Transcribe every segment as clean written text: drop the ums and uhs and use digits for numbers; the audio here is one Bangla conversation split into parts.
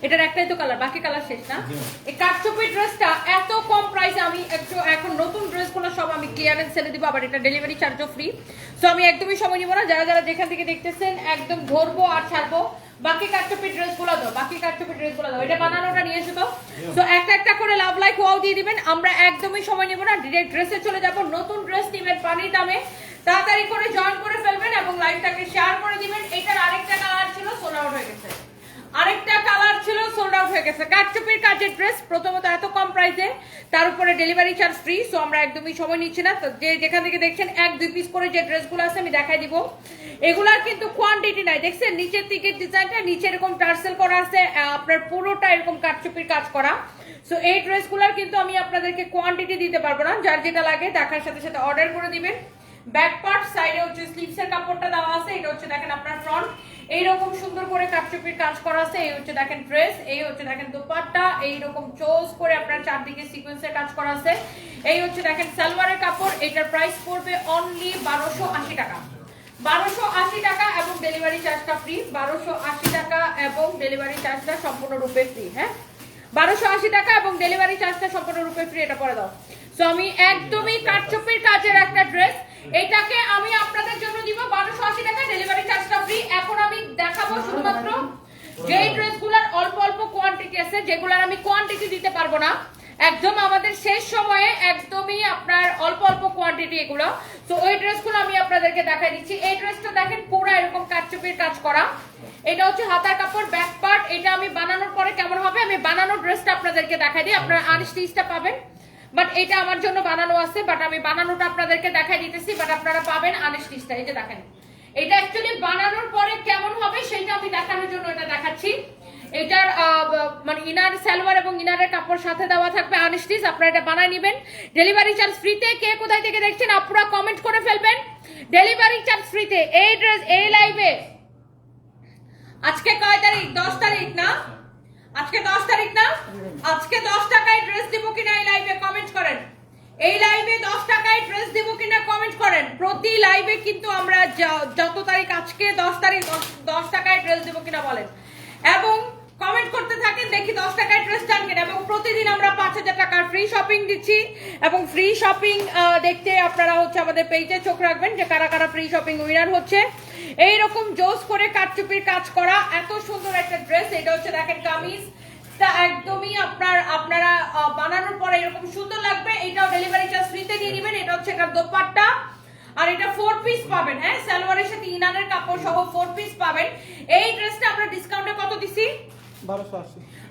এটার একটাই তো কালার, বাকি কালার শেষ না। এই কাটচুপি ড্রেসটা এত কম প্রাইসে আমি একটু এখন নতুন ড্রেসগুলো সব আমি ক্লিয়ারেন্স সেলে দিব, আবার এটা ডেলিভারি চার্জও ফ্রি। সো আমি একদমই সময় নিব না, যারা যারা যেখান থেকে দেখতেছেন একদম ধরবো আর ছাড়বো। বাকি কাটচুপি ড্রেসগুলো দাও, বাকি কাটচুপি ড্রেসগুলো দাও, এটা বানানোটা নিয়ে এসো তো। সো একটা একটা করে লাভ লাইক ওয়াও দিয়ে দিবেন, আমরা একদমই সময় নিব না, ডিরেক্ট ড্রেসে চলে যাব। নতুন ড্রেস নিবেন পানির দামে, তাড়াতাড়ি করে জয়েন করে ফেলবেন এবং লাইভটাকে শেয়ার করে দিবেন। এটার আরেকটা কালার ছিল, সোল্ড আউট হয়ে গেছে, আরেকটা কালার ছিল সোল্ড আউট হয়ে গেছে। কাটচুপির কাজের ড্রেস প্রথমত এত কম প্রাইসে, তার উপরে ডেলিভারি চার্জ ফ্রি। সো আমরা একদমই সময় নিচ্ছি না, তো যে যেখান থেকে দেখছেন 1-2 পিস করে যে ড্রেসগুলো আছে আমি দেখাই দিব। এগুলার কিন্তু কোয়ান্টিটি নাই, দেখছেন নিচের দিকে ডিজাইনটা নিচে এরকম টার্সেল করা আছে, আপনার পুরোটা এরকম কাটচুপির কাজ করা। সো এই ড্রেসগুলোর কিন্তু আমি আপনাদেরকে কোয়ান্টিটি দিতে পারবো না, যার যেটা লাগে দেখার সাথে সাথে অর্ডার করে দিবেন। ব্যাক পার্ট সাইডে হচ্ছে স্লিভসের কাপড়টা দেওয়া আছে, এটা হচ্ছে দেখেন আপনার ফ্রন্ট এইরকম সুন্দর করে কাটচুপির কাজ করা আছে। এই হচ্ছে দেখেন ড্রেস, এই হচ্ছে দেখেন দোপাট্টা, এইরকম চোজ করে আপনার চারদিকে সিকোয়েন্সের কাজ করা আছে। এই হচ্ছে দেখেন সালোয়ারের কাপড়, এটার প্রাইস পড়বে অনলি 1280 টাকা, 1280 টাকা এবং ডেলিভারি চার্জটা ফ্রি। 1280 টাকা এবং ডেলিভারি চার্জটা সম্পূর্ণরূপে ফ্রি। হ্যাঁ, 1280 টাকা এবং ডেলিভারি চার্জটা সম্পূর্ণরূপে ফ্রি, এটা পরে দাও। সো আমি একদমই কাটচুপির কাজের একটা ড্রেস, এটাকে আমি আপনাদের জন্য দিব 1280 টাকা, ডেলিভারি চার্জটা ফ্রি। এখন আমি দেখাবো শুধুমাত্র যেই ড্রেসগুলোর অল্প অল্প কোয়ান্টিটি আছে, যেগুলোর আমি কোয়ান্টিটি দিতে পারবো না, একদম আমাদের শেষ সময়ে একদমই আপনার অল্প অল্প কোয়ান্টিটি এগুলো। তো ওই ড্রেসগুলো আমি আপনাদেরকে দেখাই দিচ্ছি। এই ড্রেসটা দেখেন পুরো এরকম কাটচুপির কাজ করা, এটা হচ্ছে হাতার কাপড়, ব্যাক পার্ট। এটা আমি বানানোর পরে কেমন হবে আমি বানানোর ড্রেসটা আপনাদেরকে দেখাই দিই, আপনারা আনস্টিচটা পাবেন, বাট এটা আমার জন্য বানানো আছে, বাট আমি বানানোটা আপনাদেরকে দেখাই দিতেছি, বাট আপনারা পাবেন আনস্টিচটা। এই যে দেখেন এটা অ্যাকচুয়ালি বানানোর পরে কেমন হবে সেটা আমি দেখানোর জন্য এটা দেখাচ্ছি। এটার মানে ইনার সালোয়ার এবং ইনারের কাপড় সাথে দেওয়া থাকবে আনস্টিচ, আপনারা এটা বানায় নেবেন। ডেলিভারি চার্জ ফ্রিতে। কে কোথায় থেকে দেখছেন আপনারা কমেন্ট করে ফেলবেন, ডেলিভারি চার্জ ফ্রিতে। এই ড্রেস এই লাইভে আজকে কয় তারিখ? 10 তারিখ না? আজকে 10 তারিখ না? আজকে 10 টাকায় ড্রেস দিব কিনা এই লাইভে কমেন্ট করেন। এই লাইভে 10 টাকায় ড্রেস দিব কিনা কমেন্ট করেন। প্রতি লাইভে কিন্তু আমরা যত তারিখ, আজকে 10 তারিখ, 10 টাকায় ড্রেস দিব কিনা বলেন এবং কমেন্ট করতে থাকেন, দেখি 10 টাকায় ড্রেস চান কিনা। এবং প্রতিদিন আমরা 5000 টাকার ফ্রি শপিং দিচ্ছি এবং ফ্রি শপিং দেখতে আপনারা হচ্ছে আমাদের পেজে চোখ রাখবেন যে কারা কারা ফ্রি শপিং উইনার হচ্ছে। এইরকম জোস করে কাটচুপির কাজ করা এত সুন্দর একটা ড্রেস, এটা হচ্ছে দেখেন কামিজ, একদমই আপনারা বানানোর পরে এরকম সুন্দর লাগবে। এটাও ডেলিভারি চার্জ ফ্রিতে দিয়ে দিবেন। এটা হচ্ছে একটা দোপাট্টা আর এটা 4 পিস পাবেন। হ্যাঁ, সালোয়ারের সাথে ইনারের কাপড় সহ 4 পিস পাবেন। এই ড্রেসটা আমরা ডিসকাউন্টে কত দিছি?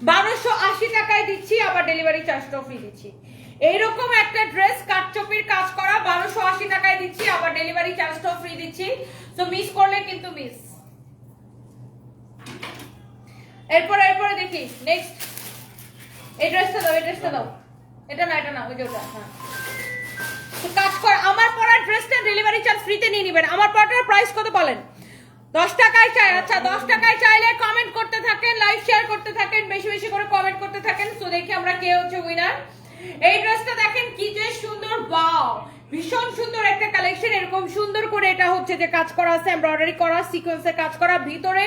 1280 টাকায় দিচ্ছি, আবার ডেলিভারি চার্জটাও ফ্রি দিচ্ছি। এইরকম একটা ড্রেস কাটচুপির কাজ করা 1280 টাকায় দিচ্ছি, আবার ডেলিভারি চার্জটাও ফ্রি দিচ্ছি। তো মিস করলে কিন্তু মিস। এরপরে দেখি নেক্সট। এই ড্রেসটা দাও, এই ড্রেসটা দাও। এটা না, এটা না, ওই যে ওটা। হ্যাঁ, তো কাজ কর। আমার পরার ড্রেসটা ডেলিভারি চার্জ ফ্রিতে নিয়ে নেবেন। আমার পরাটার প্রাইস কত বলেন? 10 টাকায় চাই। আচ্ছা, 10 টাকায় চাইলে কমেন্ট করতে থাকেন, লাইভ শেয়ার করতে থাকেন, বেশি বেশি করে কমেন্ট করতে থাকেন। তো দেখি আমরা কে হচ্ছে উইনার। এই ড্রেসটা দেখেন কি যে সুন্দর, ওয়াও, ভীষণ সুন্দর একটা কালেকশন। এরকম সুন্দর করে এটা হচ্ছে যে কাজ করা আছে, এমব্রয়ডারি করা, সিকোয়েন্সের কাজ করা। ভিতরে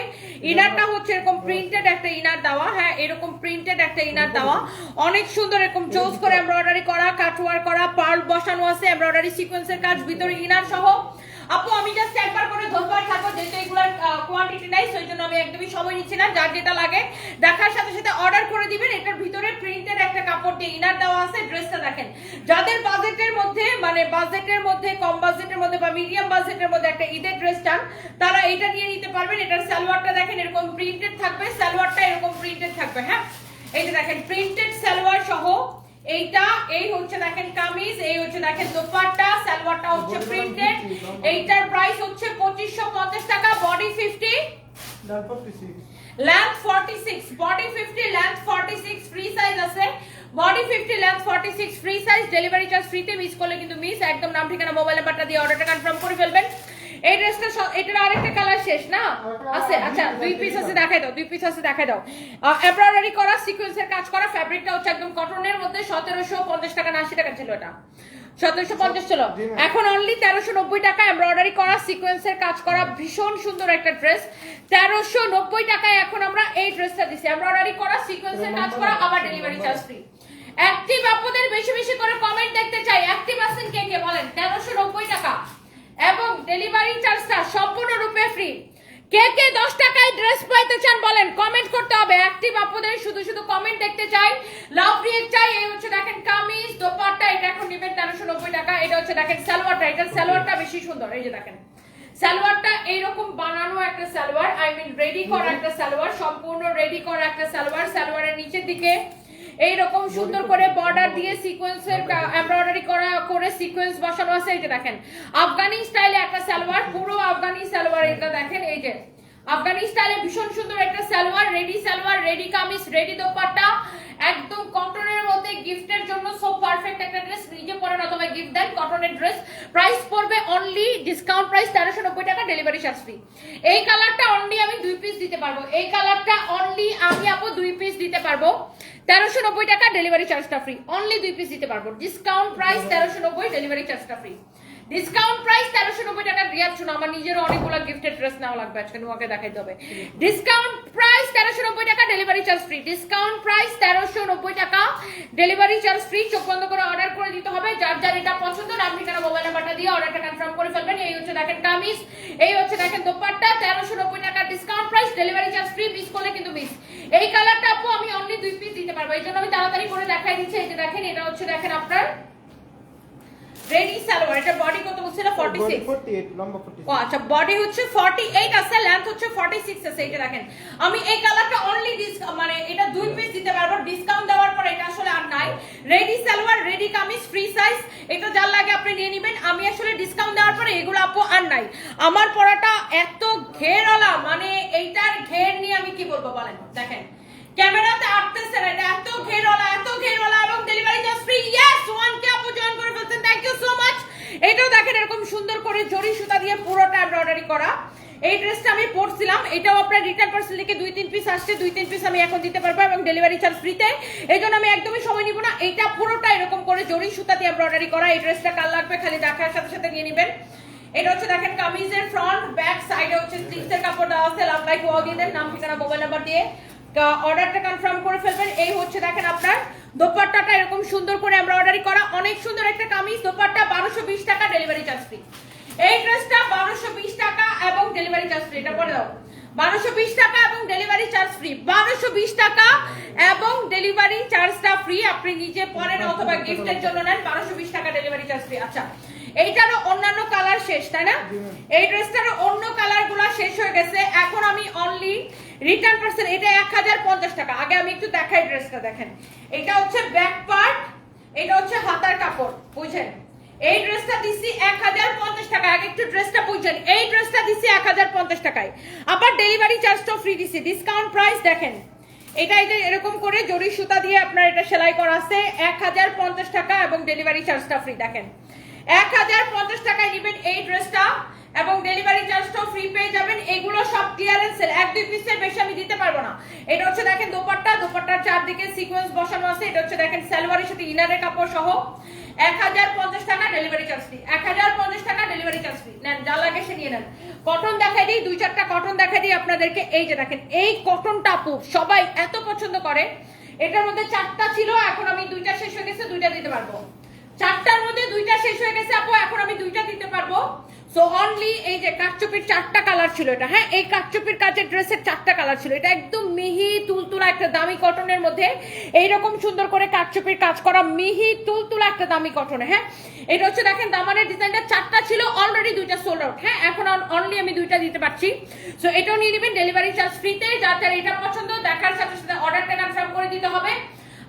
ইনারটা হচ্ছে এরকম প্রিন্টেড একটা ইনার দেওয়া। হ্যাঁ, এরকম প্রিন্টেড একটা ইনার দেওয়া, অনেক সুন্দর। এরকম চোজ করে এমব্রয়ডারি করা, কাটওয়ার করা, পার্ল বসানো আছে, এমব্রয়ডারি সিকোয়েন্সের কাজ, ভিতরে ইনার সহ। আপু আমি জাস্ট একবার করে ধরবার থাকবো, যেহেতু এগুলোর কোয়ান্টিটি নাই, সেই জন্য আমি একদমই সময় নিচ্ছি না। যার যেটা লাগে দেখার সাথে সাথে অর্ডার করে দিবেন। এটার ভিতরে প্রিন্টেড একটা কাপড় দিয়ে ইনার দেওয়া আছে। ড্রেসটা দেখেন, যাদের বাজেটের মধ্যে, মানে বাজেটের মধ্যে, কম বাজেটের মধ্যে বা মিডিয়াম বাজেটের মধ্যে একটা ঈদের ড্রেস চান, তারা এটা নিয়ে নিতে পারবেন। এটার সালোয়ারটা দেখেন এরকম প্রিন্টেড থাকবে, সালোয়ারটা এরকম প্রিন্টেড থাকবে। হ্যাঁ, এই যে দেখেন প্রিন্টেড সালোয়ার সহ এইটা। এই হচ্ছে দেখেন কামিজ, এই হচ্ছে দেখেন দোপাট্টা, সালোয়ারটা হচ্ছে প্রিন্টেড। এইটার প্রাইস হচ্ছে 2550 টাকা। Body 50, length 46, body 50, length 46, free size আছে। Body 50, length 46, free size, delivery charge ফ্রিতে। মিস করলে কিন্তু মিস। একদম নাম ঠিকানা মোবাইল নাম্বারটা দিয়ে অর্ডারটা কনফার্ম করে ফেলবেন। এই ড্রেসটা, এটার আরেকটা কালার শেষ না আছে? আচ্ছা, 2 পিস আছে, দেখাই দাও। 2 পিস আছে, দেখাই দাও। এমব্রয়ডারি করা, সিকোয়েন্সের কাজ করা, ফ্যাব্রিকটা হচ্ছে একদম কটনের মধ্যে। 1750 টাকা না 80 টাকা ছিল এটা। 1750 ছিল, এখন অনলি 1390 টাকা এমব্রয়ডারি করা সিকোয়েন্সের কাজ করা ভীষণ সুন্দর একটা ড্রেস। 1390 টাকায় এখন আমরা এই ড্রেসটা দিছি, এমব্রয়ডারি করা সিকোয়েন্সের কাজ করা, আবার ডেলিভারি চার্জ ফ্রি। অ্যাক্টিভ আপুদের বেশি বেশি করে কমেন্ট দেখতে চাই, অ্যাক্টিভ আছেন কে কে বলেন। 1390 টাকা এবং ডেলিভারি চার্জটা সম্পূর্ণরূপে ফ্রি। কে কে 10 টাকায় ড্রেস পাইতে চান বলেন, কমেন্ট করতে হবে। অ্যাক্টিভ আপুদের শুধু শুধু কমেন্ট দেখতে চাই, লাভ রিয়েক্ট চাই। এই হচ্ছে দেখেন কামিজ, দোপাট্টা, এটা এখন নেবেন 1390 টাকা। এটা হচ্ছে দেখেন সালোয়ারটা, এটা সালোয়ারটা বেশি সুন্দর। এই যে দেখেন সালোয়ারটা এইরকম বানানো একটা সালোয়ার, আই মিন রেডি করা একটা সালোয়ার, সম্পূর্ণ রেডি করা একটা সালোয়ার। সালোয়ারের নিচের দিকে এইরকম সুন্দর করে বর্ডার দিয়ে সিকোয়েন্সের এমব্রয়ডারি করা করে সিকোয়েন্স বসানো আছে। এই যে দেখেন আফগানি স্টাইলে একটা সালোয়ার, পুরো আফগানি সালোয়ার। এটা দেখেন এই যে আফগানি স্টাইলে ভীষণ সুন্দর একটা সালোয়ার, রেডি কামিজ, রেডি দোপাট্টা, একদম কটনের মধ্যে গিফটের জন্য সো পারফেক্ট একটা ড্রেস। নিজে পরেন অথবা গিফট দেন, কটনের ড্রেস। প্রাইস পড়বে অনলি ডিসকাউন্ট প্রাইস 1390 টাকা, ডেলিভারি চার্জ ফ্রি। এই কালারটা অনলি আমি 2 পিস দিতে পারবো, এই কালারটা অনলি আমি আপু 2 পিস দিতে পারবো 1390 টাকা, ডেলিভারি চার্জটা ফ্রি। অনলি 2 পিস দিতে পারবো, ডিসকাউন্ট প্রাইস 1390, ডেলিভারি চার্জটা ফ্রি। ডিসকাউন্ট প্রাইস 1390 টাকা। রিয়াদ শুনো, আমার নিজের অনেকগুলো গিফটেড ড্রেস নেওয়া লাগবে আজকে, তোমাকে দেখাইতে হবে। ডিসকাউন্ট প্রাইস 1390 টাকা, delivery charge free. Discount price 1390 টাকা, ডেলিভারি চার্জ ফ্রি। চোখ বন্ধ করে অর্ডার করে দিতে হবে, যার যার এটা পছন্দ নাম ঠিকানা মোবাইল নাম্বারটা দিয়ে অর্ডারটা কনফার্ম করে ফেলবেন। এই হচ্ছে দেখেন কামিজ, এই হচ্ছে দেখেন দোপাট্টা, 1390 টাকা discount price, delivery charge free. Miss করলে কিন্তু মিস। এই কালারটা আপু আমি অনলি 2 পিস দিতে পারবো, এই জন্য আমি তাড়াতাড়ি করে দেখাই দিচ্ছি। এই যে দেখেন এটা হচ্ছে দেখেন আপনার রেডি সালোয়ার, এটা বডি কত বলছিল 46, 48 লম্বা 46। ও আচ্ছা বডি হচ্ছে 48 আছে, লেন্থ হচ্ছে 46 আছে। এটা দেখেন আমি এই কালারটা অনলি মানে এটা 2 পিস দিতে পারবো, ডিসকাউন্ট দেওয়ার পর এটা আসলে আর নাই। Ready salwar, ready kameez, free size, এটা যার লাগে আপনি নিয়ে নেবেন। আমি আসলে ডিসকাউন্ট দেওয়ার পরে এগুলো আপু আর নাই। আমার পরাটা এত ঘেরওয়ালা, মানে এইটার ঘের নিয়ে আমি কি বলবো বলেন। দেখেন ক্যামেরাতে আসতেছে না, এটা এত ঘেরওয়ালা এবং delivery charge free. Yes, 1K আপু জয়েন করে ফেলছেন, থ্যাংক ইউ সো মাচ। এটাও দেখেন এরকম সুন্দর করে জরি সুতা দিয়ে পুরোটা এমব্রয়ডারি করা। এই ড্রেসটা আমি পরছিলাম, এটাও আপনার রিটার্ন পার্সেল থেকে 2-3 পিস আসছে, 2-3 পিস আমি এখন দিতে পারবো এবং ডেলিভারি চার্জ ফ্রিতে। এই জন্য আমি একদমই সময় নিব না। এটা পুরোটা এরকম করে জরি সুতা দিয়ে এমব্রয়ডারি করা। এই ড্রেসটা কাল লাগবে, খালি দেখার সাথে সাথে নিয়ে নেবেন। এটা হচ্ছে দেখেন কামিজের ফ্রন্ট ব্যাক সাইডে হচ্ছে স্লিভসের কাপড় দেওয়া আছে। লাভ লাইক ওয়াও দিয়ে দেন, নাম ঠিকানা মোবাইল নাম্বার দিয়ে অর্ডারটা কনফার্ম করে ফেলবেন। এই হচ্ছে দেখেন আপনার দোপাট্টাটা এরকম সুন্দর করে এমব্রয়ডারি করা, অনেক সুন্দর একটা কামিজ। দোপাট্টা 1220 টাকা, ডেলিভারি চার্জ ফ্রি। এই ড্রেসটা 1220 টাকা এবং ডেলিভারি চার্জ ফ্রি। এটা পরে দাও 1220 টাকা এবং ডেলিভারি চার্জ ফ্রি। 1220 টাকা এবং ডেলিভারি চার্জটা ফ্রি। আপনি নিজে পরেন অথবা গিফটের জন্য নেন, 1220 টাকা, ডেলিভারি চার্জ ফ্রি। আচ্ছা এইটারও অন্যান্য কালার শেষ, তাই না? এই ড্রেসটারও অন্য কালারগুলো শেষ হয়ে গেছে। এখন আমি অনলি রিটার্ন পার্সেল, এটা 1050 টাকা। আগে আমি একটু দেখাই ড্রেসটা। দেখেন এটা হচ্ছে ব্যাক পার্ট, এটা হচ্ছে হাতার কাপড়, বুঝছেন? এই ড্রেসটা দিছি 1050 টাকা। আগে একটু ড্রেসটা বুঝছেন, এই ড্রেসটা দিছি 1050 টাকায়, আবার ডেলিভারি চার্জটাও ফ্রি দিছি। ডিসকাউন্ট প্রাইস দেখেন, এটা এরকম করে জরি সুতা দিয়ে আপনার এটা সেলাই করা আছে, 1050 টাকা এবং ডেলিভারি চার্জটা ফ্রি। দেখেন 1050 টাকায় নেবেন এই ড্রেসটা এবং ডেলিভারি চার্জটাও ফ্রি পেয়ে যাবেন। এগুলো সব ক্লিয়ারেন্স সেল, 1-2 পিসের বেশি আমি দিতে পারবো না। এটা হচ্ছে দেখেন দোপাট্টা, দোপাট্টার চারদিকে সিকোয়েন্স বসানো আছে। এটা হচ্ছে দেখেন সালোয়ারের সাথে ইনারের কাপড় সহ 1050 টাকা, ডেলিভারি চার্জ ফ্রি। 1050 টাকা, ডেলিভারি চার্জ ফ্রি। নেন, যা লাগে সে নিয়ে নেন। কটন দেখাই দিই, 2-4টা কটন দেখাই দিই আপনাদেরকে। এই যে দেখেন এই কটনটা আপু সবাই এত পছন্দ করে। এটার মধ্যে 4টা ছিল, এখন আমি 2টা শেষ হয়ে গেছে, 2টা দিতে পারবো। 4টার মধ্যে 2টা শেষ হয়ে গেছে আপু, এখন আমি 2টা দিতে পারবো। সো অনলি এই যে কাটচুপির 4টা কালার ছিল এটা, হ্যাঁ এই কাটচুপির কাজের ড্রেসের 4টা কালার ছিল। এটা একদম মিহি তুলতুলা একটা দামি কটনের মধ্যে এইরকম সুন্দর করে কাটচুপির কাজ করা, মিহি তুলতুলা একটা দামি কটনে। হ্যাঁ এটা হচ্ছে দেখেন দামানের ডিজাইনটা 4টা ছিল, অলরেডি 2টা সোল্ড আউট। হ্যাঁ এখন অনলি আমি 2টা দিতে পারছি। সো এটাও নিয়ে নেবেন ডেলিভারি চার্জ ফ্রিতে। যার যার এটা পছন্দ দেখার সাথে সাথে অর্ডারটা কনফার্ম করে দিতে হবে।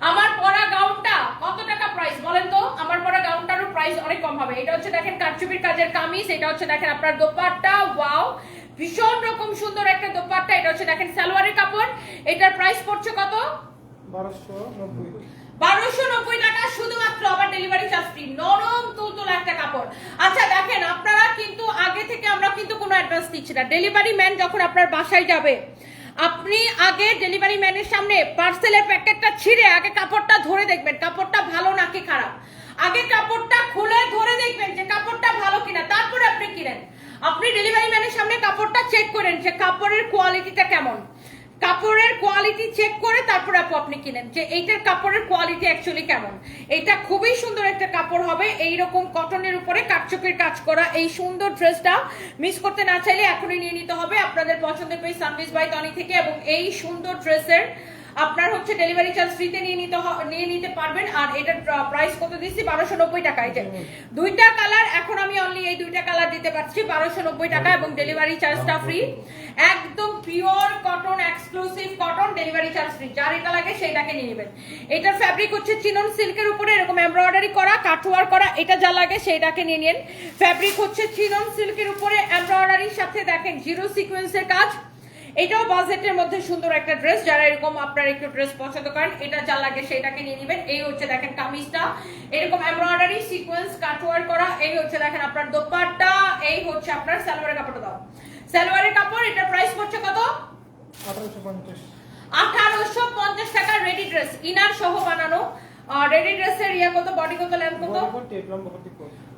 আমার পরা গাউনটা কত টাকা প্রাইস বলেন তো? আমার পরা গাউনটারও প্রাইস অনেক কম হবে। এটা হচ্ছে দেখেন কাটচুপির কাজের কামিজ, এটা হচ্ছে দেখেন আপনার দোপাট্টা, ওয়াও ভীষণ রকম সুন্দর একটা দোপাট্টা। এটা হচ্ছে দেখেন সালোয়ারের কাপড়, এটার প্রাইস পড়ছে কত? 1290 টাকা শুধুমাত্র, আবার ডেলিভারি চার্জ ফ্রি। নরম তুলতুলা একটা কাপড়। আচ্ছা দেখেন আপনারা কিন্তু আগে থেকে আমরা কিন্তু কোনো অ্যাডভান্স দিচ্ছি না। ডেলিভারি ম্যান যখন আপনার বাসায় যাবে, আপনি আগে ডেলিভারি ম্যানের সামনে পার্সেলের প্যাকেটটা ছিঁড়ে আগে কাপড়টা ধরে দেখবেন কাপড়টা ভালো নাকি খারাপ। আগে কাপড়টা খুলে ধরে দেখবেন যে কাপড়টা ভালো কিনা, তারপরে আপনি কিনেন। আপনি ডেলিভারি ম্যানের সামনে কাপড়টা চেক করেন যে কাপড়ের কোয়ালিটিটা কেমন, কাপড়ের কোয়ালিটি চেক করে তারপরে আপনি কিনেন যে এইটার কাপড়ের কোয়ালিটি অ্যাকচুয়ালি কেমন। এটা খুবই সুন্দর একটা কাপড় হবে, এইরকম কটনের উপরে কাটচুপির কাজ করা এই সুন্দর ড্রেসটা মিস করতে না চাইলে এখনই নিয়ে নিতে হবে আপনাদের পছন্দের পেজ সানভিজ বাই তনি থেকে। এবং এই সুন্দর ড্রেসের আপনার হচ্ছে ডেলিভারি চার্জ ফ্রিতে নিয়ে নিতে পারবেন। আর এটার প্রাইস কত দিচ্ছি 1290 টাকা। এই যে দুইটা কালার, এখন আমি অনলি এই দুইটা কালার দিতে পারছি 1290 টাকা এবং ডেলিভারি চার্জটা ফ্রি। একদম pure cotton, exclusive cotton, delivery charge free. যার এটা লাগে সেইটাকে নিয়ে নেবেন। এটার ফ্যাব্রিক হচ্ছে চিনন সিল্কের উপরে এরকম এমব্রয়ডারি করা, কাটওয়ার করা, এটা যা লাগে সেইটাকে নিয়ে নেন। ফ্যাব্রিক হচ্ছে চিনন সিল্কের উপরে এমব্রয়ডারির সাথে দেখেন জিরো সিকোয়েন্সের কাজ। এটাও বাজেটের মধ্যে সুন্দর একটা ড্রেস, যারা এরকম আপনারা একটু ড্রেস পছন্দ করেন এটা যা লাগে সেটাকে নিয়ে নেবেন। এই হচ্ছে দেখেন কামিজটা এরকম এমব্রয়ডারি সিকোয়েন্স কাটওয়ার করা, এই হচ্ছে দেখেন আপনার দোপাট্টা, এই হচ্ছে আপনার সালোয়ারের কাপড়টা দাও, সালোয়ারের কাপড়। এটার প্রাইস পড়ছে কত? 1850 টাকা। রেডি ড্রেস ইনার সহ বানানো। রেডি ড্রেসের ইয়া কত, বডি কত, লেন্থ কত?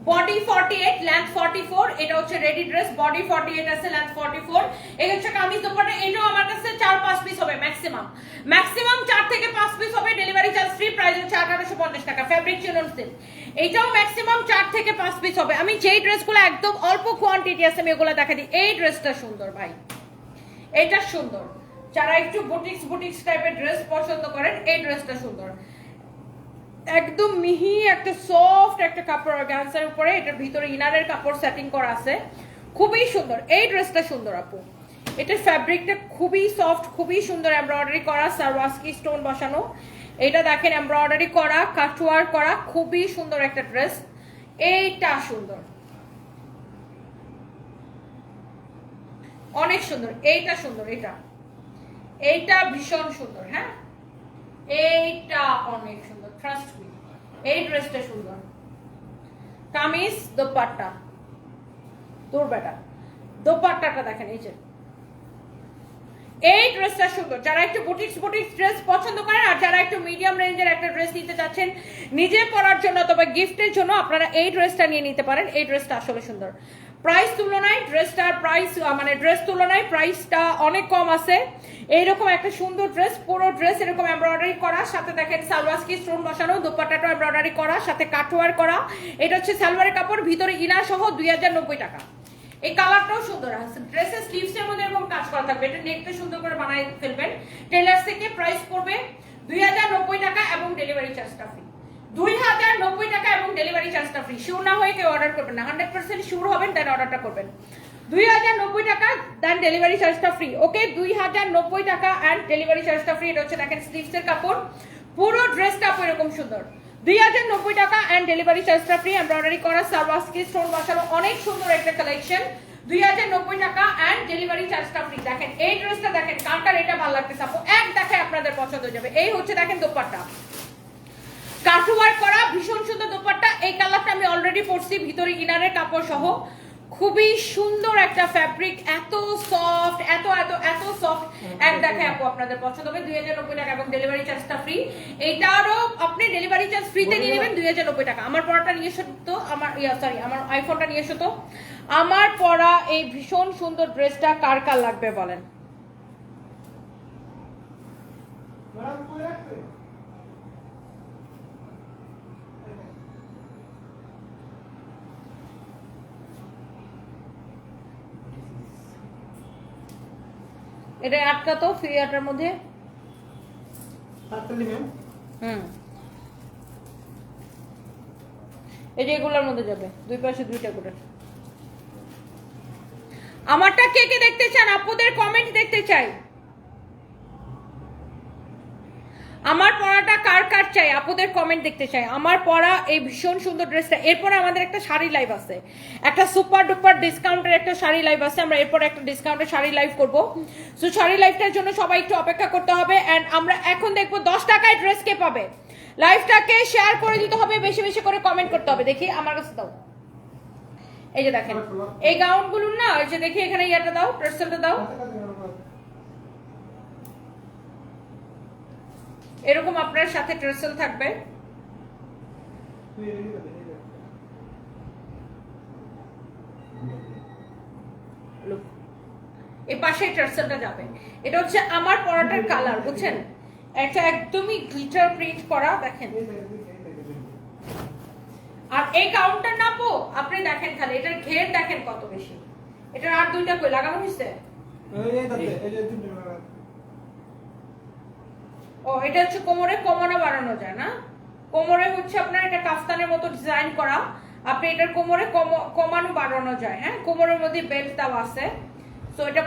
Body 48, length 44। এটা হচ্ছে রেডি ড্রেস, বডি 48 আছে, লেন্থ 44। এই হচ্ছে কামিজ দোপাট্টা। এটাও আমার কাছে 4-5 পিস হবে ম্যাক্সিমাম 4 থেকে 5 পিস হবে, ডেলিভারি চার্জ ফ্রি। প্রাইস হচ্ছে 1850 টাকা। ফ্যাব্রিক চিনন সিল্ক, এটাও ম্যাক্সিমাম 4 থেকে 5 পিস হবে। আমি যেই ড্রেসগুলো একদম অল্প কোয়ান্টিটি আছে আমি এগুলো দেখা দিই। এই ড্রেসটা সুন্দর ভাই, এটা সুন্দর। যারা একটু বুটিক্স টাইপের ড্রেস পছন্দ করেন এই ড্রেসটা সুন্দর। একদম মিহি একটা সফট একটা কাপড় অর্গানজার উপরে, এটার ভিতরে ইনারের কাপড় সেটিং করা আছে, খুবই সুন্দর। এই ড্রেসটা সুন্দর আপু, এটার ফ্যাব্রিকটা খুবই সফট, খুবই সুন্দর, এমব্রয়ডারি করা, সারওয়াস্কি স্টোন বসানো। এটা দেখেন এমব্রয়ডারি করা, কাটওয়ার করা, খুবই সুন্দর একটা ড্রেস। এইটা সুন্দর, অনেক সুন্দর। এইটা সুন্দর, এইটা ভীষণ সুন্দর। হ্যাঁ, এইটা অনেক সুন্দর, ট্রাস্ট মি। এই ড্রেসটা সুন্দর, কামিজ দোপাট্টা, তোর বেটা দোপাট্টাটা দেখেন। এই ড্রেসটা সুন্দর। যারা একটু বুটিক্স ড্রেস পছন্দ করেন আর যারা একটু মিডিয়াম রেঞ্জের একটা ড্রেস নিতে চাচ্ছেন নিজে পরার জন্য অথবা গিফটের জন্য, আপনারা এই ড্রেসটা নিয়ে নিতে পারেন। এই ড্রেসটা আসলে সুন্দর। প্রাইস তুলনায় ড্রেসটার প্রাইস মানে ড্রেস তুলনায় প্রাইসটা অনেক কম আছে। এইরকম একটা সুন্দর ড্রেস, পুরো ড্রেস এরকম এমব্রয়ডারি করা, সাথে দেখেন সালোয়ারকি স্টোন বসানো, দোপাট্টাটা এমব্রয়ডারি করা, সাথে কাটওয়ার করা। এটা হচ্ছে সালোয়ারের কাপড়, ভিতরে ইনার সহ 2090 টাকা। এই কালারটাও সুন্দর আছে। ড্রেসের স্লিভসের মধ্যে এরকম কাজ করা থাকবে, এটা নেকটা সুন্দর করে বানাই ফেলবেন। টেলার্স থেকে প্রাইস পড়বে 2090 টাকা এবং ডেলিভারি চার্জটা ফ্রি। 2090 টাকা এবং ডেলিভারি চার্জটা ফ্রি। শিওর না হয়ে কেউ অর্ডার করবেন না, 100% শিওর হবেন দেন অর্ডারটা করবেন। 2090 টাকা দেন ডেলিভারি চার্জটা ফ্রি। ওকে, 2090 টাকা এন্ড ডেলিভারি চার্জটা ফ্রি। এটা হচ্ছে দেখেন স্লিভসের কাপড়, পুরো ড্রেসটা এরকম সুন্দর। 2090 টাকা এন্ড ডেলিভারি চার্জটা ফ্রি, এমব্রয়ডারি করা, সারওয়াস্কি স্টোন বসানো, অনেক সুন্দর একটা কালেকশন। 2090 টাকা এন্ড ডেলিভারি চার্জটা ফ্রি। দেখেন এই ড্রেসটা, দেখেন কার এটা ভালো লাগতেছে আপু, এক দেখায় আপনাদের পছন্দ হয়ে যাবে। এই হচ্ছে দেখেন দোপাট্টা, কাটওয়ার করা, ভীষণ সুন্দর দোপাট্টা। এই কালারটা আমি অলরেডি পরছি, ভিতরে ইনারের কাপড় সহ, খুবই সুন্দর একটা ফ্যাব্রিক, এত সফট, এত এত এত সফট। এক দেখায় আপু আপনাদের পছন্দ হবে। 2090 টাকা এবং ডেলিভারি চার্জটা ফ্রি। এইটারও আপনি ডেলিভারি চার্জ ফ্রিতে নিয়ে নেবেন 2090 টাকা। আমার পড়াটা নিয়ে এসো তো, আমার আমার আইফোনটা নিয়ে এসো তো। আমার পরা এই ভীষণ সুন্দর ড্রেসটা কার কার লাগবে বলেন? এটা আটকা তো ফ্রি আটার মধ্যে। এই যে এগুলোর মধ্যে যাবে, দুই পাশে দুইটা করে। আমারটা কে কে দেখতে চান? আপুদের কমেন্ট দেখতে চাই। আমার পরাটা কার কার চাই, আপুদের কমেন্ট দেখতে চাই। আমার পরা এই ভীষণ সুন্দর ড্রেসটা। এরপরে আমাদের একটা শাড়ি লাইভ আছে, একটা সুপার ডুপার ডিসকাউন্টের একটা শাড়ি লাইভ আছে। আমরা এরপর একটা ডিসকাউন্টের শাড়ি লাইভ করব। সো শাড়ি লাইভটার জন্য সবাই একটু অপেক্ষা করতে হবে। এন্ড আমরা এখন দেখবো 10 টাকায় ড্রেস কে পাবে। লাইভটাকে শেয়ার করে দিতে হবে, বেশি বেশি করে কমেন্ট করতে হবে। দেখি আমার কাছে দাও, এই যে দেখেন এই গাউনগুলো না, ওই যে দেখি এখানে ইয়াটা দাও, প্রেসেলটা দাও। এরকম আপনার সাথে ট্রেসেল থাকবে, লুক এই পাশে টার্সেলটা যাবে, এটা হচ্ছে আমার পরাটার কালার, বুঝছেন? এটা একদমই গ্লিটার প্রিন্ট করা, দেখেন। আর এই কাউন্টার নাপো আপনি দেখেন, খালি এটার ঘের দেখেন কত বেশি। এটার আর দুইটা কই লাগানো হইছে? ও এটা হচ্ছে কোমরে কমানো বাড়ানো যায় না? কোমরে হচ্ছে আপনার এটা কাফতানের মতো ডিজাইন করা, আপনি এটার কোমরে কমানো বাড়ানো যায়। হ্যাঁ, কোমরের মধ্যে বেল্ট দেওয়া আছে, তো এটা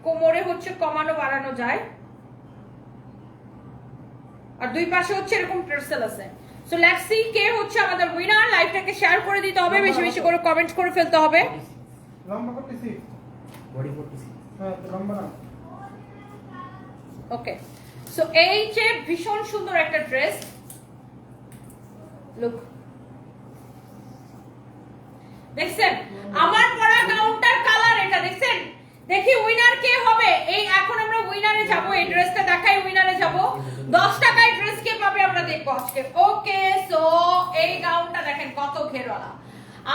কোমরে হচ্ছে কমানো বাড়ানো যায়। আর দুই পাশে হচ্ছে এরকম টার্সেল আছে। সো লেটস সি কে হচ্ছে আমাদের উইনার। লাইভটাকে শেয়ার করে দিতে হবে, বেশি বেশি করে কমেন্ট করে ফেলতে হবে। লম্বা করতেছি, বডি করতেছি, হ্যাঁ লম্বা না। ওকে, সো এই যে ভীষণ সুন্দর একটা ড্রেস, লুক দেখছেন আমার পরা গাউনটার কালার এটা, দেখছেন? দেখি উইনার কে হবে। এই এখন আমরা উইনারে যাব, এই ড্রেসটা দেখাই, উইনারে যাব। 10 টাকায় ড্রেস কে পাবে আমরা দেখব আজকে। ওকে, সো এই গাউনটা দেখেন কত ঘেরওয়ালা।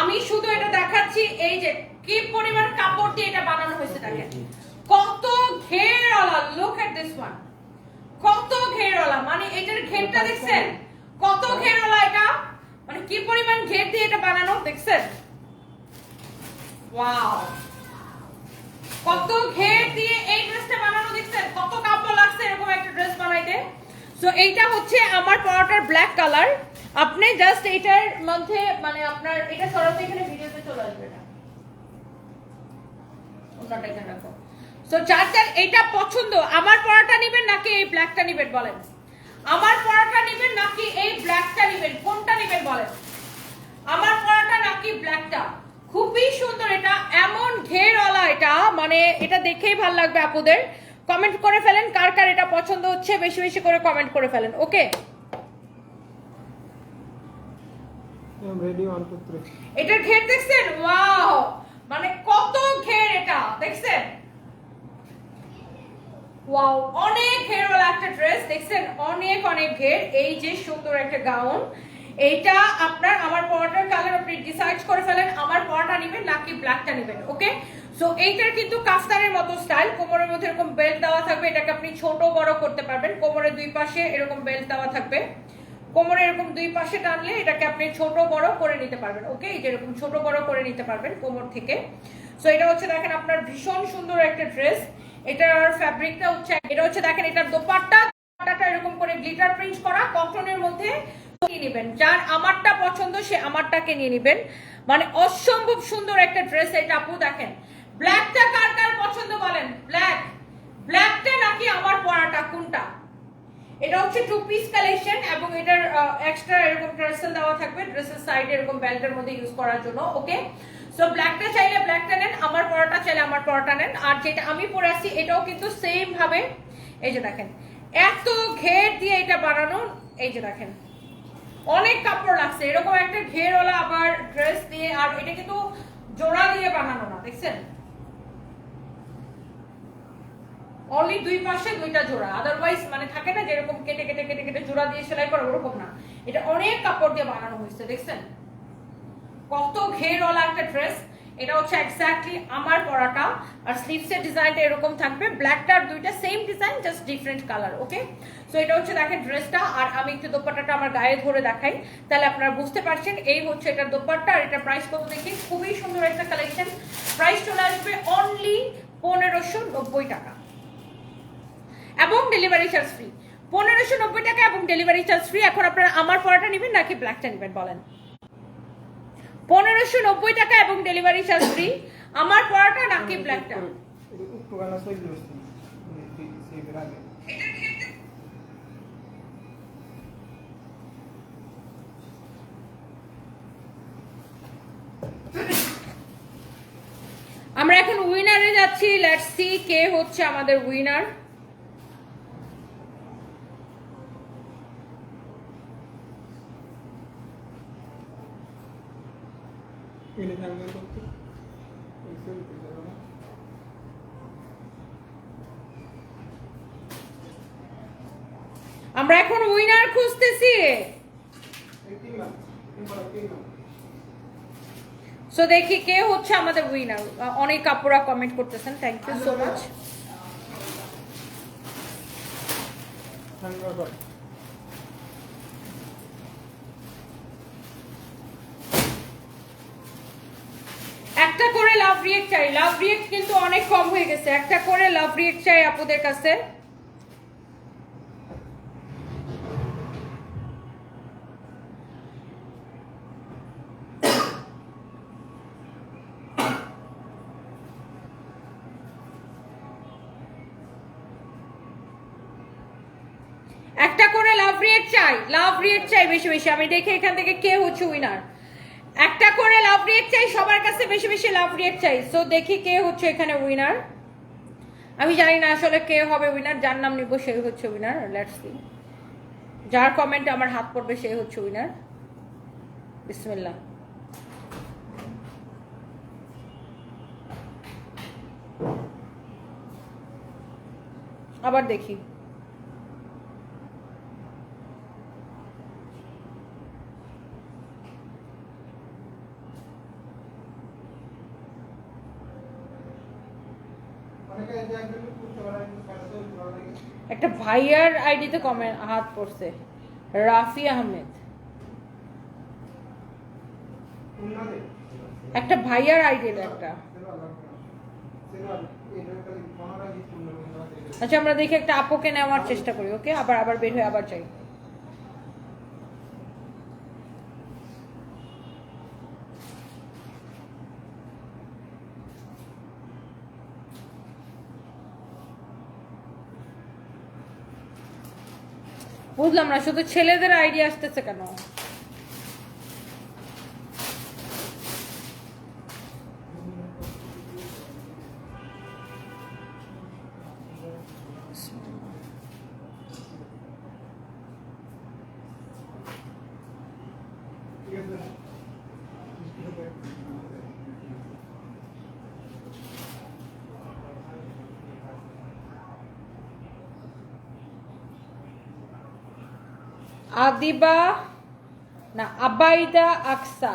আমি শুধু এটা দেখাচ্ছি, এই যে কি পরিমাণ কাপড় দিয়ে এটা বানানো হয়েছে, দেখেন কত ঘেরওয়ালা। লুক এট দিস ওয়ান, কত ঘেরওয়ালা, মানে এটার ঘেরটা দেখছেন কত ঘেরওয়ালা, এটা মানে কি পরিমাণ ঘের দিয়ে এটা বানানো, দেখছেন? ওয়াও, কত ঘের দিয়ে এই ড্রেসটা বানানো, দেখছেন কত কাপড় লাগছে এরকম একটা ড্রেস বানাইতে। সো এইটা হচ্ছে আমার পরাটার ব্ল্যাক কালার। আপনি জাস্ট এটার মধ্যে মানে আপনার এটা সরাসরি এখানে ভিডিওতে চলে আসবে, এটা ওনাটা এখানে রাখো। সো যার যার এটা পছন্দ, আমার পরাটা নেবেন নাকি এই ব্ল্যাকটা নেবেন বলেন? আমার পরাটা নেবেন নাকি এই ব্ল্যাকটা নেবেন? কোনটা নেবেন বলেন? আমার পরাটা নাকি ব্ল্যাকটা? খুবই সুন্দর এটা, এমন ঘেরওয়ালা এটা, মানে এটা দেখেই ভালো লাগবে আপুদের। কমেন্ট করে ফেলেন কার কার এটা পছন্দ হচ্ছে, বেশি বেশি করে কমেন্ট করে ফেলেন। ওকে, রেডি 1 2 3। এটার ঘের দেখছেন? ওয়াও, মানে কত ঘের এটা, দেখছেন? ওয়াও, অনেক ঘেরওয়ালা একটা ড্রেস, দেখছেন অনেক অনেক ঘের। এই যে সুন্দর একটা গাউন, এইটা আপনার আমার পরাটার কালার আপনি ডিসাইড করে ফেলেন, আমার পরাটা নেবেন নাকি ব্ল্যাকটা নেবেন। ওকে, সো এইটার কিন্তু কাফতানের মতো স্টাইল, কোমরের মধ্যে এরকম বেল্ট দেওয়া থাকবে, এটাকে আপনি ছোট বড় করতে পারবেন। কোমরের দুই পাশে এরকম বেল্ট দেওয়া থাকবে, কোমরে এরকম দুই পাশে টানলে এটাকে আপনি ছোট বড় করে নিতে পারবেন। ওকে, এই যে এরকম ছোট বড় করে নিতে পারবেন কোমর থেকে। সো এটা হচ্ছে দেখেন আপনার ভীষণ সুন্দর একটা ড্রেস। এটার ফ্যাব্রিকটা হচ্ছে, এটা হচ্ছে দেখেন এটার দোপাট্টাটা এরকম করে গ্লিটার প্রিন্ট করা কটনের মধ্যে। নেবেন যার আমারটা পছন্দ সে আমারটাকে নিয়ে নেবেন, মানে অসম্ভব সুন্দর একটা ড্রেস এটা আপু। দেখেন ব্ল্যাকটা কার কার পছন্দ বলেন? ব্ল্যাকটা নাকি আমার পরাটা, কোনটা? এটা হচ্ছে 2 পিস কালেকশন এবং এটার এক্সট্রা এরকম টার্সেল দেওয়া থাকবে ড্রেসের সাইডে এরকম বেল্টের মধ্যে ইউজ করার জন্য। ওকে, সো ব্ল্যাকটা চাইলে ব্ল্যাকটা নেন, আমার পরাটা চাইলে আমার পরাটা নেন। আর যেটা আমি পরে আসছি এটাও কিন্তু সেম ভাবে, এই যে দেখেন এত ঘের দিয়ে এটা বানানো, এই যে দেখেন অনেক কাপড় লাগছে এরকম একটা ঘেরওয়ালা আবার ড্রেস দিয়ে। আর এটা কিন্তু জোড়া দিয়ে বানানো না, দেখছেন অনলি দুই পাশে দুইটা জোড়া, আদারওয়াইজ মানে থাকে না যেরকম কেটে কেটে কেটে কেটে জোড়া দিয়ে সেলাই করা, ওরকম না, এটা অনেক কাপড় দিয়ে বানানো হয়েছে। দেখছেন কত ঘেরওয়ালা একটা ড্রেস। এটা হচ্ছে এক্স্যাক্টলি আমার পরাটা, আর স্লিভসের ডিজাইনটা এরকম থাকবে, ব্ল্যাকটা আর দুইটা same design just different colour. Okay, so এটা হচ্ছে দেখেন ড্রেসটা। আর আমি একটু দোপাট্টাটা আমার গায়ে ধরে দেখাই, তাহলে আপনারা বুঝতে পারছেন। এই হচ্ছে এটার দোপাট্টা, আর এটা প্রাইস কত দেখি, খুবই সুন্দর একটা কালেকশন। প্রাইস চলে আসবে অনলি 1590 টাকা এবং ডেলিভারি চার্জ ফ্রি। 1590 টাকা এবং ডেলিভারি চার্জ ফ্রি। এখন আপনারা আমার পরাটা নেবেন নাকি ব্ল্যাকটা নেবেন বলেন? 1590 টাকা এবং ডেলিভারি চার্জ ফ্রি, আমার পরাটা নাকি ব্ল্যাকটা? আমরা এখন উইনারে যাচ্ছি, লেটস সি কে হচ্ছে আমাদের উইনার। আমরা এখন উইনার খুঁজতেছি। সো দেখি কে হচ্ছে আমাদের উইনার। অনেক আপুরা কমেন্ট করতেছেন, থ্যাংক ইউ সো মাচ। একটা করে লাভ রিয়েক্ট চাই, লাভ রিয়েক্ট কিন্তু অনেক কম হয়ে গেছে, একটা করে লাভ রিয়েক্ট চাই আপুদের কাছে। একটা করে লাভ রিয়েক্ট চাই, লাভ রিয়েক্ট চাই বেশি বেশি। আমি দেখি এখান থেকে কে হচ্ছে উইনার। একটা করে লাভ রিয়েক্ট চাই সবার কাছে, বেশি বেশি লাভ রিয়েক্ট চাই। সো দেখি কে হচ্ছে এখানে উইনার। আমি জানি না আসলে কে হবে উইনার, যার নাম নিব সেই হচ্ছে উইনার। লেটস সি, যার কমেন্টে আমার হাত পড়বে সেই হচ্ছে উইনার। বিসমিল্লাহ। আবার দেখি। একটা ভাইয়ার আইডিতে কমেন্ট হাত পড়ছে, রাফি আহমেদ। একটা ভাইয়ার আইডি, একটা। আচ্ছা আমরা দেখি, একটা আপুকে নেওয়ার চেষ্টা করি। ওকে, আবার আবার বের হয়ে আবার চাই। বুঝলাম না, শুধু ছেলেদের আইডিয়া আসতেছে কেন? আদিবা না, Abaida Aksa,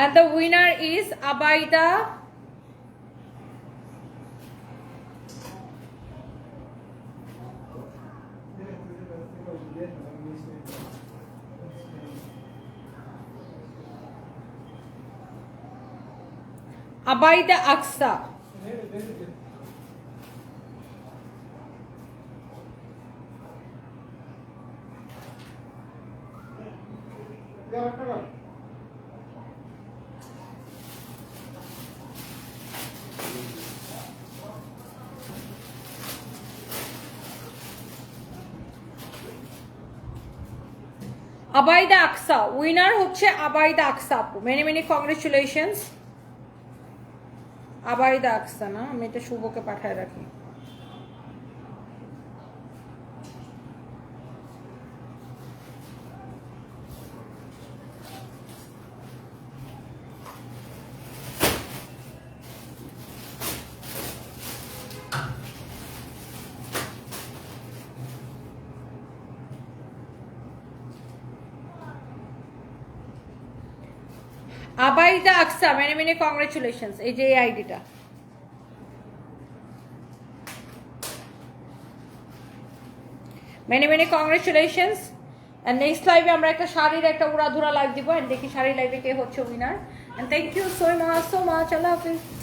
and the winner is Abaida Abaida Aksa. Abaida Aksa winner হচ্ছে আবাইদা আকসা আপু। Many many congratulations. Abaida Aksa না, আমি এটা শুভকে পাঠায় রাখি। Abaida Aksa, many many congratulations. এই যে এই আইডিটা। Many many congratulations. And next লাইভে আমরা একটা শাড়ির একটা উড়াধুরা লাইভ দিব, এন্ড দেখি শাড়ির লাইভে কে হচ্ছে winner. And thank you so much, আল্লাহ হাফিজ।